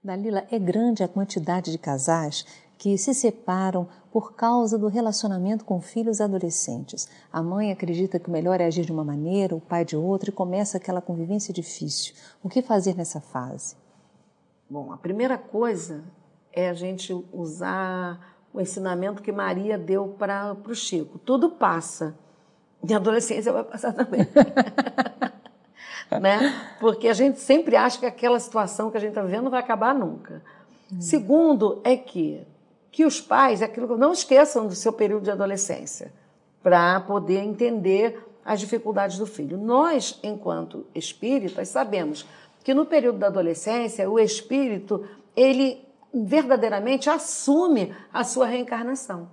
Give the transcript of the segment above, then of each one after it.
Dalila, é grande a quantidade de casais que se separam por causa do relacionamento com filhos adolescentes. A mãe acredita que o melhor é agir de uma maneira, o pai de outra, e começa aquela convivência difícil. O que fazer nessa fase? Bom, a primeira coisa é a gente usar o ensinamento que Maria deu para o Chico. Tudo passa. E a adolescência vai passar também. Né? Porque a gente sempre acha que aquela situação que a gente está vivendo não vai acabar nunca. Segundo é que os pais, não esqueçam do seu período de adolescência, para poder entender as dificuldades do filho. Nós, enquanto espíritas, sabemos que no período da adolescência, o espírito, ele verdadeiramente assume a sua reencarnação.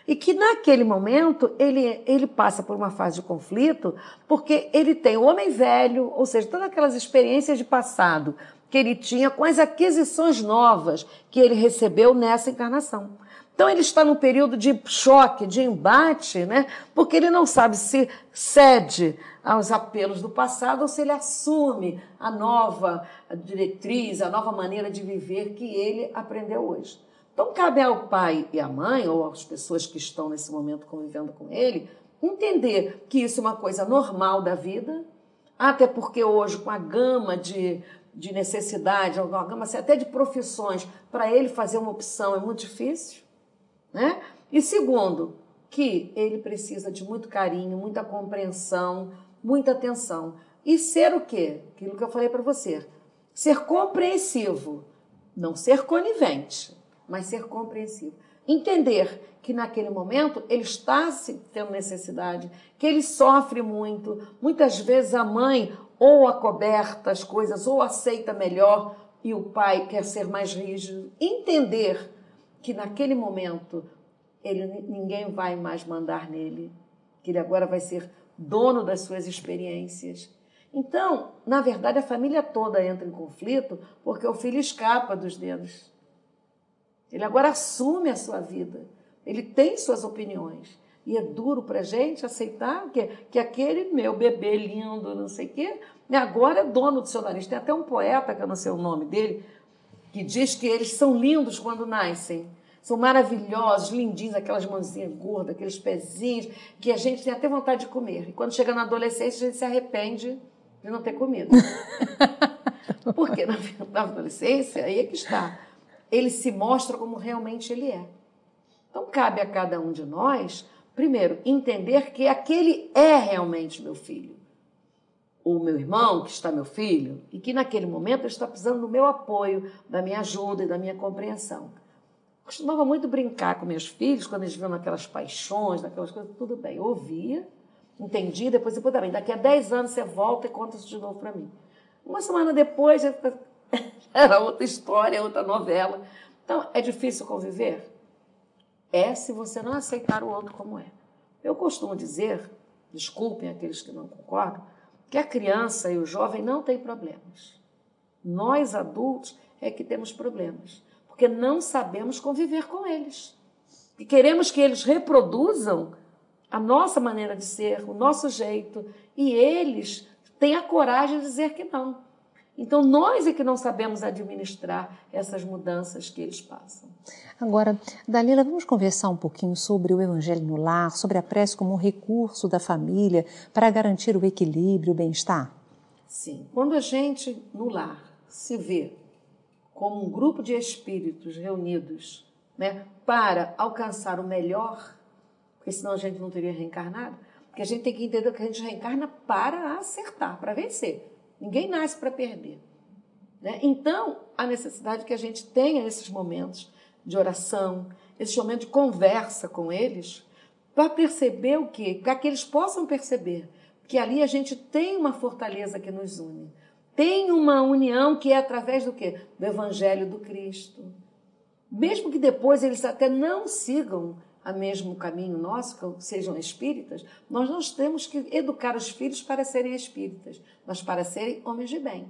E que naquele momento ele passa por uma fase de conflito, porque ele tem o homem velho, ou seja, todas aquelas experiências de passado que ele tinha com as aquisições novas que ele recebeu nessa encarnação. Então ele está num período de choque, de embate, né? Porque ele não sabe se cede aos apelos do passado ou se ele assume a nova diretriz, a nova maneira de viver que ele aprendeu hoje. Então, cabe ao pai e à mãe, ou às pessoas que estão nesse momento convivendo com ele, entender que isso é uma coisa normal da vida, até porque hoje, com a gama de necessidade, a gama até de profissões, para ele fazer uma opção é muito difícil, né? E segundo, que ele precisa de muito carinho, muita compreensão, muita atenção. E ser o quê? Aquilo que eu falei para você. Ser compreensivo, não ser conivente, mas ser compreensivo. Entender que naquele momento ele está tendo necessidade, que ele sofre muito. Muitas vezes a mãe ou acoberta as coisas ou aceita melhor e o pai quer ser mais rígido. Entender que naquele momento ninguém vai mais mandar nele, que ele agora vai ser dono das suas experiências. Então, na verdade, a família toda entra em conflito porque o filho escapa dos dedos. Ele agora assume a sua vida. Ele tem suas opiniões. E é duro para a gente aceitar que aquele meu bebê lindo, não sei o quê, agora é dono do seu nariz. Tem até um poeta, que eu não sei o nome dele, que diz que eles são lindos quando nascem. São maravilhosos, lindinhos, aquelas mãozinhas gordas, aqueles pezinhos, que a gente tem até vontade de comer. E quando chega na adolescência, a gente se arrepende de não ter comido. Porque na adolescência, aí é que está. Ele se mostra como realmente ele é. Então, cabe a cada um de nós, primeiro, entender que aquele é realmente meu filho. O meu irmão, que está meu filho, e que naquele momento ele está precisando do meu apoio, da minha ajuda e da minha compreensão. Costumava muito brincar com meus filhos, quando eles viam aquelas paixões, aquelas coisas, tudo bem. Eu ouvia, entendia, depois também, daqui a 10 anos você volta e conta isso de novo para mim. Uma semana depois, era outra história, outra novela. Então, é difícil conviver? É se você não aceitar o outro como é. Eu costumo dizer, desculpem aqueles que não concordam, que a criança e o jovem não têm problemas. Nós, adultos, é que temos problemas, porque não sabemos conviver com eles. E queremos que eles reproduzam a nossa maneira de ser, o nosso jeito, e eles têm a coragem de dizer que não. Então, nós é que não sabemos administrar essas mudanças que eles passam. Agora, Dalila, vamos conversar um pouquinho sobre o Evangelho no Lar, sobre a prece como um recurso da família para garantir o equilíbrio, o bem-estar? Sim. Quando a gente, no lar, se vê como um grupo de espíritos reunidos, né, para alcançar o melhor, porque senão a gente não teria reencarnado, porque a gente tem que entender que a gente reencarna para acertar, para vencer. Ninguém nasce para perder. Né? Então, a necessidade que a gente tenha esses momentos de oração, esse momento de conversa com eles, para perceber o quê? Para que eles possam perceber que ali a gente tem uma fortaleza que nos une. Tem uma união que é através do quê? Do Evangelho do Cristo. Mesmo que depois eles até não sigam o mesmo caminho nosso, que sejam espíritas, nós não temos que educar os filhos para serem espíritas, mas para serem homens de bem.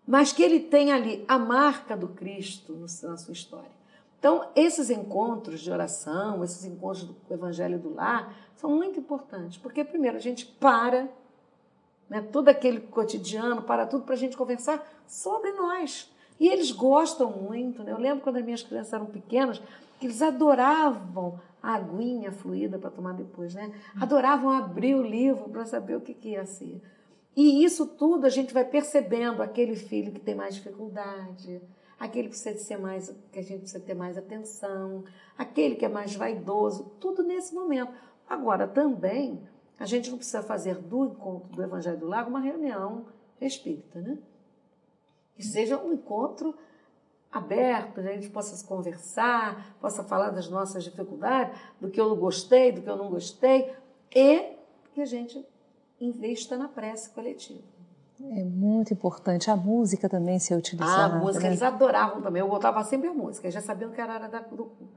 Mas que ele tenha ali a marca do Cristo na sua história. Então, esses encontros de oração, esses encontros do Evangelho do Lar, são muito importantes, porque, primeiro, a gente para, né, todo aquele cotidiano, para tudo, para a gente conversar sobre nós. E eles gostam muito, né? Eu lembro quando as minhas crianças eram pequenas, que eles adoravam a aguinha fluida para tomar depois, né? Adoravam abrir o livro para saber o que ia ser. E isso tudo a gente vai percebendo, aquele filho que tem mais dificuldade, aquele que precisa ser mais, que a gente precisa ter mais atenção, aquele que é mais vaidoso, tudo nesse momento. Agora, também, a gente não precisa fazer do encontro do Evangelho do Lar uma reunião espírita, né? Que seja um encontro aberto, a gente possa se conversar, possa falar das nossas dificuldades, do que eu gostei, do que eu não gostei, e que a gente investa na prece coletiva. É muito importante. A música também ser utilizada. A música, né? Eles adoravam também. Eu botava sempre a música, eles já sabiam que era a hora do culto.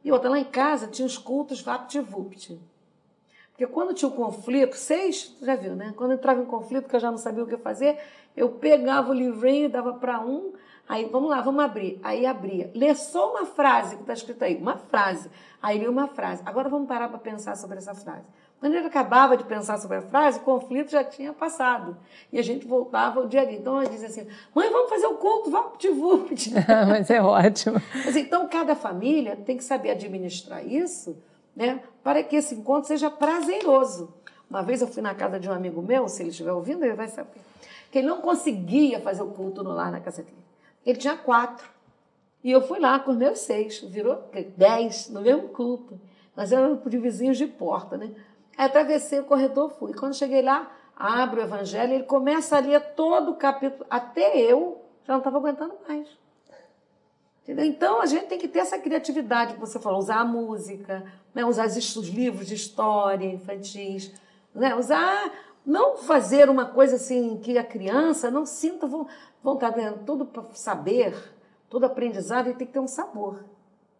E outra, lá em casa tinha os cultos vapt-vupt. Porque quando tinha o conflito, 6, já viu, né? Quando entrava em conflito, que eu já não sabia o que fazer, eu pegava o livrinho, dava para um, aí vamos lá, vamos abrir. Aí abria. Lê só uma frase que está escrita aí, uma frase. Aí li uma frase. Agora vamos parar para pensar sobre essa frase. Quando ele acabava de pensar sobre a frase, o conflito já tinha passado. E a gente voltava ao dia a dia. Então, ela dizia assim, mãe, vamos fazer o culto, vapt-vupt. Mas é ótimo. Mas, então, cada família tem que saber administrar isso, né, para que esse encontro seja prazeroso. Uma vez eu fui na casa de um amigo meu, se ele estiver ouvindo, ele vai saber, que ele não conseguia fazer o culto no lar na casa dele. Ele tinha 4. E eu fui lá com os meus 6, virou 10 no mesmo culto. Nós éramos de vizinhos de porta, né? Aí atravessei o corredor, fui. Quando cheguei lá, abro o Evangelho, ele começa a ler todo o capítulo, até eu já não estava aguentando mais. Entendeu? Então, a gente tem que ter essa criatividade que você falou, usar a música, né? Usar os livros de história infantis, né? Usar, não fazer uma coisa assim que a criança não sinta vontade, né? Tudo para saber, todo aprendizado, ele tem que ter um sabor,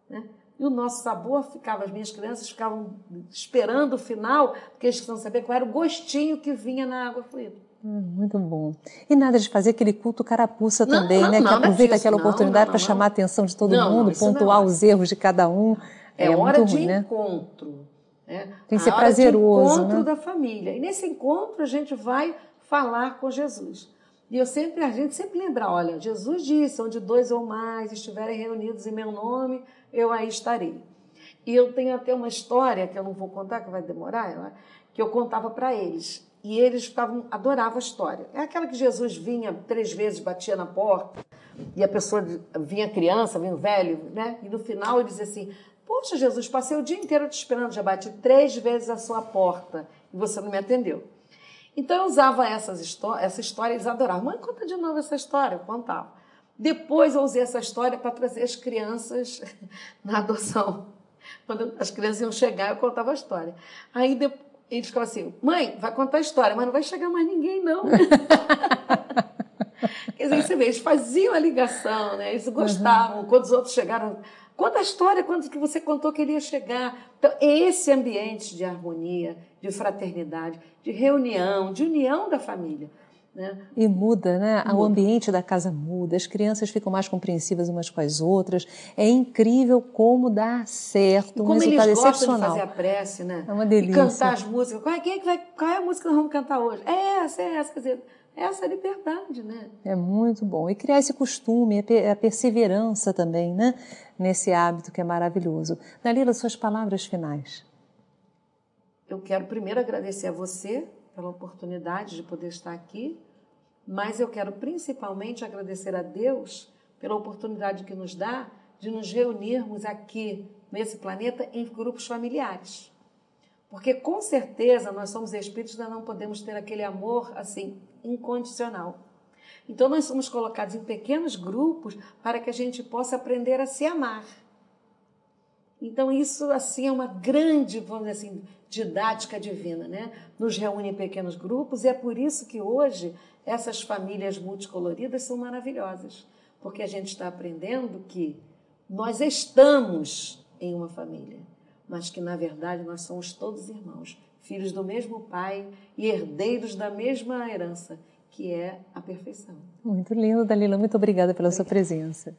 né? E o nosso sabor ficava, as minhas crianças ficavam esperando o final, porque eles queriam saber qual era o gostinho que vinha na água fluida. Muito bom. E nada de fazer aquele culto carapuça também, né? Que aproveita aquela oportunidade para chamar a atenção de todo mundo, pontuar os erros de cada um. É hora muito de ruim, encontro. Né? Tem que ser prazeroso. De encontro, né? Da família. E nesse encontro a gente vai falar com Jesus. E a gente sempre lembra, olha, Jesus disse, onde 2 ou mais estiverem reunidos em meu nome, eu aí estarei. E eu tenho até uma história, que eu não vou contar, que vai demorar, que eu contava para eles. E eles adoravam a história. É aquela que Jesus vinha 3 vezes, batia na porta, e a pessoa vinha criança, vinha velho, né? E no final ele dizia assim, poxa, Jesus, passei o dia inteiro te esperando, já bati 3 vezes a sua porta, e você não me atendeu. Então eu usava essa história, eles adoravam. Mãe, conta de novo essa história, eu contava. Depois eu usei essa história para trazer as crianças na adoção. Quando as crianças iam chegar, eu contava a história. Aí depois, eles ficavam assim, mãe, vai contar a história, mas não vai chegar mais ninguém, não. Quer dizer, você vê, eles faziam a ligação, né? Eles gostavam. Quando os outros chegaram, conta a história, quando que você contou que ele ia chegar. Então, esse ambiente de harmonia, de fraternidade, de reunião, de união da família. Né? E muda, né? O ambiente da casa muda, as crianças ficam mais compreensivas umas com as outras. É incrível como dá certo, um resultado excepcional. Como eles gostam de fazer a prece, né? É uma delícia. E cantar as músicas. Qual é a música que nós vamos cantar hoje? É essa. Quer dizer, essa é a liberdade, né? É muito bom. E criar esse costume, a perseverança também, né? Nesse hábito que é maravilhoso. Dalila, suas palavras finais. Eu quero primeiro agradecer a você pela oportunidade de poder estar aqui, mas eu quero principalmente agradecer a Deus pela oportunidade que nos dá de nos reunirmos aqui nesse planeta em grupos familiares. Porque com certeza nós somos espíritos e não podemos ter aquele amor assim incondicional. Então nós somos colocados em pequenos grupos para que a gente possa aprender a se amar. Então isso assim é uma grande, vamos dizer assim, didática divina, né? Nos reúne em pequenos grupos e é por isso que hoje essas famílias multicoloridas são maravilhosas, porque a gente está aprendendo que nós estamos em uma família, mas que na verdade nós somos todos irmãos, filhos do mesmo pai e herdeiros da mesma herança, que é a perfeição. Muito lindo, Dalila. Muito obrigada pela sua presença.